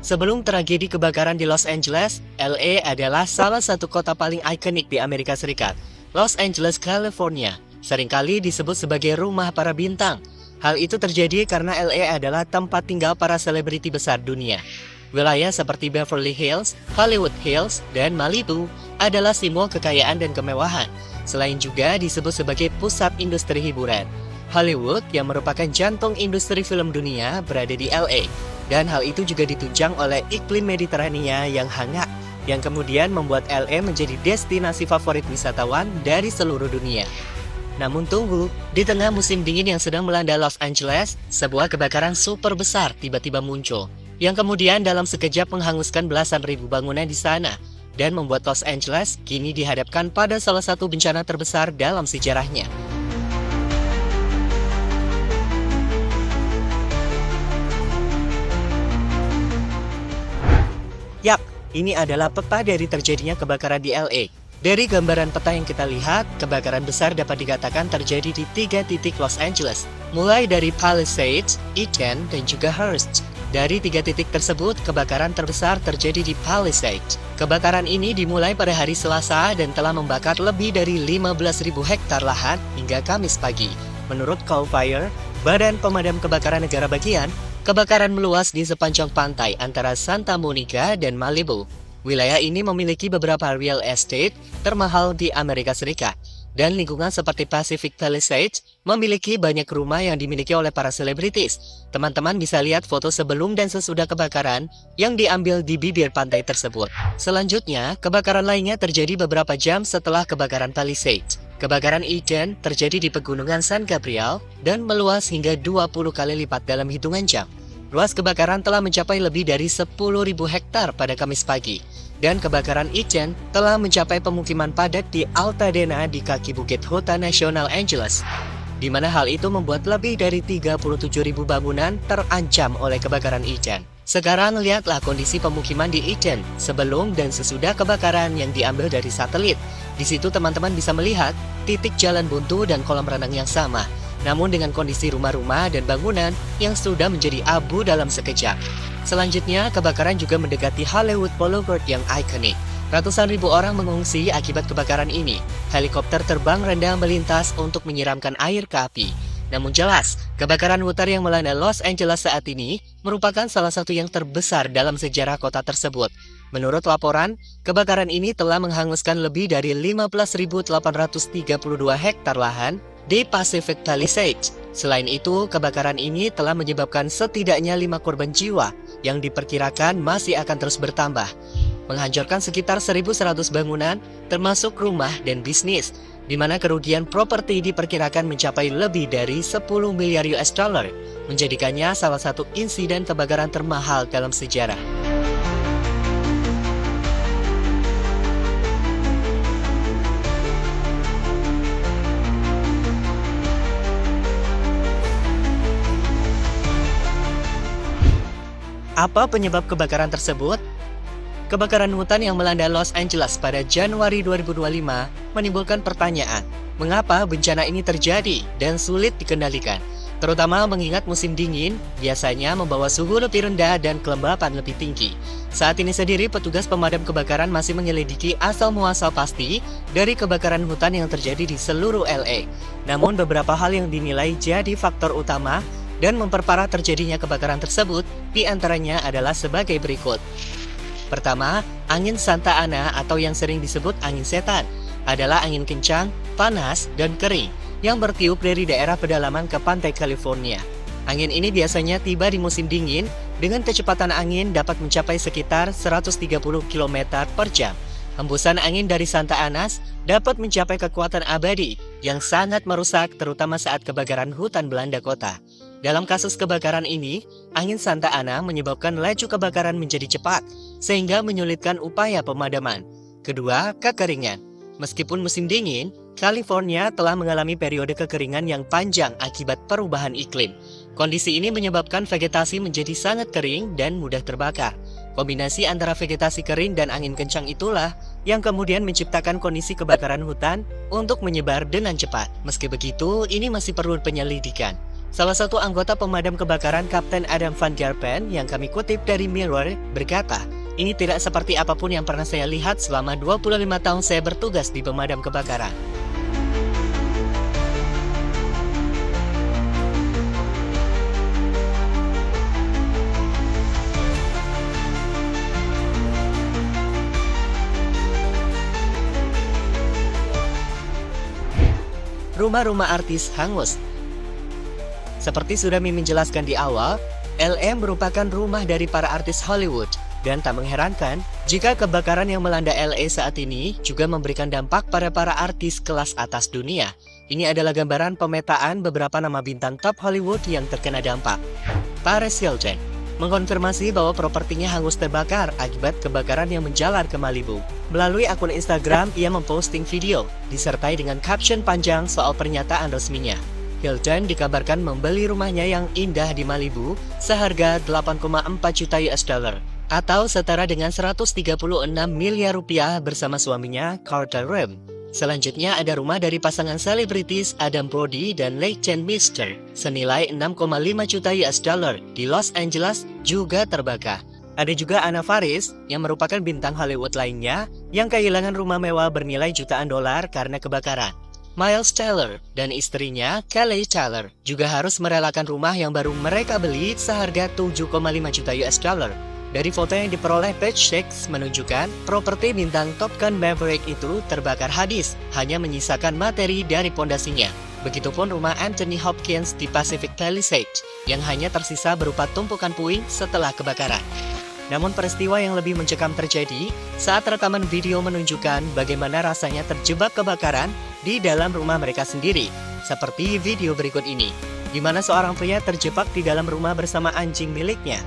Sebelum tragedi kebakaran di Los Angeles, LA adalah salah satu kota paling ikonik di Amerika Serikat. Los Angeles, California, seringkali disebut sebagai rumah para bintang. Hal itu terjadi karena LA adalah tempat tinggal para selebriti besar dunia. Wilayah seperti Beverly Hills, Hollywood Hills, dan Malibu adalah simbol kekayaan dan kemewahan. Selain juga disebut sebagai pusat industri hiburan. Hollywood yang merupakan jantung industri film dunia berada di LA. Dan hal itu juga ditunjang oleh iklim Mediterania yang hangat, yang kemudian membuat LA menjadi destinasi favorit wisatawan dari seluruh dunia. Namun tunggu, di tengah musim dingin yang sedang melanda Los Angeles, sebuah kebakaran super besar tiba-tiba muncul, yang kemudian dalam sekejap menghanguskan belasan ribu bangunan di sana, dan membuat Los Angeles kini dihadapkan pada salah satu bencana terbesar dalam sejarahnya. Yap, ini adalah peta dari terjadinya kebakaran di LA. Dari gambaran peta yang kita lihat, kebakaran besar dapat dikatakan terjadi di 3 titik Los Angeles, mulai dari Palisades, Eden, dan juga Hearst. Dari 3 titik tersebut, kebakaran terbesar terjadi di Palisades. Kebakaran ini dimulai pada hari Selasa dan telah membakar lebih dari 15.000 hektar lahan hingga Kamis pagi. Menurut CAL FIRE, Badan Pemadam Kebakaran Negara Bagian, kebakaran meluas di sepanjang pantai antara Santa Monica dan Malibu. Wilayah ini memiliki beberapa real estate termahal di Amerika Serikat. Dan lingkungan seperti Pacific Palisades memiliki banyak rumah yang dimiliki oleh para selebritis. Teman-teman bisa lihat foto sebelum dan sesudah kebakaran yang diambil di bibir pantai tersebut. Selanjutnya, kebakaran lainnya terjadi beberapa jam setelah kebakaran Palisades. Kebakaran Eden terjadi di pegunungan San Gabriel dan meluas hingga 20 kali lipat dalam hitungan jam. Luas kebakaran telah mencapai lebih dari 10.000 hektar pada Kamis pagi. Dan kebakaran Eden telah mencapai pemukiman padat di Altadena di kaki Bukit Hutan Nasional Angeles, di mana hal itu membuat lebih dari 37.000 bangunan terancam oleh kebakaran Eden. Sekarang lihatlah kondisi pemukiman di Eden sebelum dan sesudah kebakaran yang diambil dari satelit. Di situ teman-teman bisa melihat titik jalan buntu dan kolam renang yang sama, namun dengan kondisi rumah-rumah dan bangunan yang sudah menjadi abu dalam sekejap. Selanjutnya, kebakaran juga mendekati Hollywood Boulevard yang ikonik. Ratusan ribu orang mengungsi akibat kebakaran ini. Helikopter terbang rendah melintas untuk menyiramkan air ke api. Namun jelas, kebakaran hutan yang melanda Los Angeles saat ini merupakan salah satu yang terbesar dalam sejarah kota tersebut. Menurut laporan, kebakaran ini telah menghanguskan lebih dari 15.832 hektar lahan di Pacific Palisades. Selain itu, kebakaran ini telah menyebabkan setidaknya 5 korban jiwa yang diperkirakan masih akan terus bertambah. Menghancurkan sekitar 1.100 bangunan, termasuk rumah dan bisnis, di mana kerugian properti diperkirakan mencapai lebih dari 10 miliar US dollar, menjadikannya salah satu insiden kebakaran termahal dalam sejarah. Apa penyebab kebakaran tersebut? Kebakaran hutan yang melanda Los Angeles pada Januari 2025 menimbulkan pertanyaan, mengapa bencana ini terjadi dan sulit dikendalikan? Terutama mengingat musim dingin biasanya membawa suhu lebih rendah dan kelembapan lebih tinggi. Saat ini sendiri petugas pemadam kebakaran masih menyelidiki asal-muasal pasti dari kebakaran hutan yang terjadi di seluruh LA. Namun beberapa hal yang dinilai jadi faktor utama dan memperparah terjadinya kebakaran tersebut diantaranya adalah sebagai berikut. Pertama, angin Santa Ana atau yang sering disebut angin setan adalah angin kencang, panas, dan kering yang bertiup dari daerah pedalaman ke pantai California. Angin ini biasanya tiba di musim dingin dengan kecepatan angin dapat mencapai sekitar 130 km per jam. Hembusan angin dari Santa Ana dapat mencapai kekuatan abadi yang sangat merusak terutama saat kebakaran hutan Belanda kota. Dalam kasus kebakaran ini, angin Santa Ana menyebabkan laju kebakaran menjadi cepat, sehingga menyulitkan upaya pemadaman. Kedua, kekeringan. Meskipun musim dingin, California telah mengalami periode kekeringan yang panjang akibat perubahan iklim. Kondisi ini menyebabkan vegetasi menjadi sangat kering dan mudah terbakar. Kombinasi antara vegetasi kering dan angin kencang itulah yang kemudian menciptakan kondisi kebakaran hutan untuk menyebar dengan cepat. Meski begitu, ini masih perlu penyelidikan. Salah satu anggota pemadam kebakaran Kapten Adam Van Gerpen yang kami kutip dari Mirror berkata, "Ini tidak seperti apapun yang pernah saya lihat selama 25 tahun saya bertugas di pemadam kebakaran." Rumah-rumah artis hangus. Seperti sudah Mimin jelaskan di awal, LA merupakan rumah dari para artis Hollywood. Dan tak mengherankan, jika kebakaran yang melanda LA saat ini juga memberikan dampak pada para artis kelas atas dunia. Ini adalah gambaran pemetaan beberapa nama bintang top Hollywood yang terkena dampak. Paris Hilton mengkonfirmasi bahwa propertinya hangus terbakar akibat kebakaran yang menjalar ke Malibu. Melalui akun Instagram, ia memposting video, disertai dengan caption panjang soal pernyataan resminya. Hilton dikabarkan membeli rumahnya yang indah di Malibu seharga 8,4 juta US dollar atau setara dengan 136 miliar rupiah bersama suaminya Carter Reum. Selanjutnya ada rumah dari pasangan selebritis Adam Brody dan Leighton Meester senilai 6,5 juta US dollar di Los Angeles juga terbakar. Ada juga Anna Faris yang merupakan bintang Hollywood lainnya yang kehilangan rumah mewah bernilai jutaan dolar karena kebakaran. Miles Teller dan istrinya Kelly Teller juga harus merelakan rumah yang baru mereka beli seharga 7,5 juta US dollar. Dari foto yang diperoleh Page Six menunjukkan properti bintang Top Gun Maverick itu terbakar habis, hanya menyisakan materi dari pondasinya. Begitupun rumah Anthony Hopkins di Pacific Palisades yang hanya tersisa berupa tumpukan puing setelah kebakaran. Namun peristiwa yang lebih mencekam terjadi saat rekaman video menunjukkan bagaimana rasanya terjebak kebakaran di dalam rumah mereka sendiri. Seperti video berikut ini, di mana seorang pria terjebak di dalam rumah bersama anjing miliknya.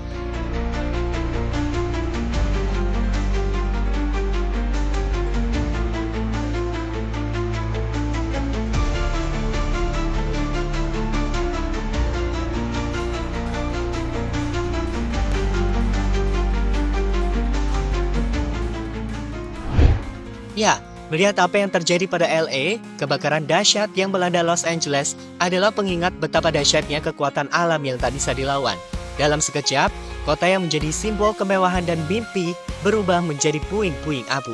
Ya, melihat apa yang terjadi pada LA, kebakaran dahsyat yang melanda Los Angeles adalah pengingat betapa dahsyatnya kekuatan alam yang tak bisa dilawan. Dalam sekejap, kota yang menjadi simbol kemewahan dan mimpi berubah menjadi puing-puing abu.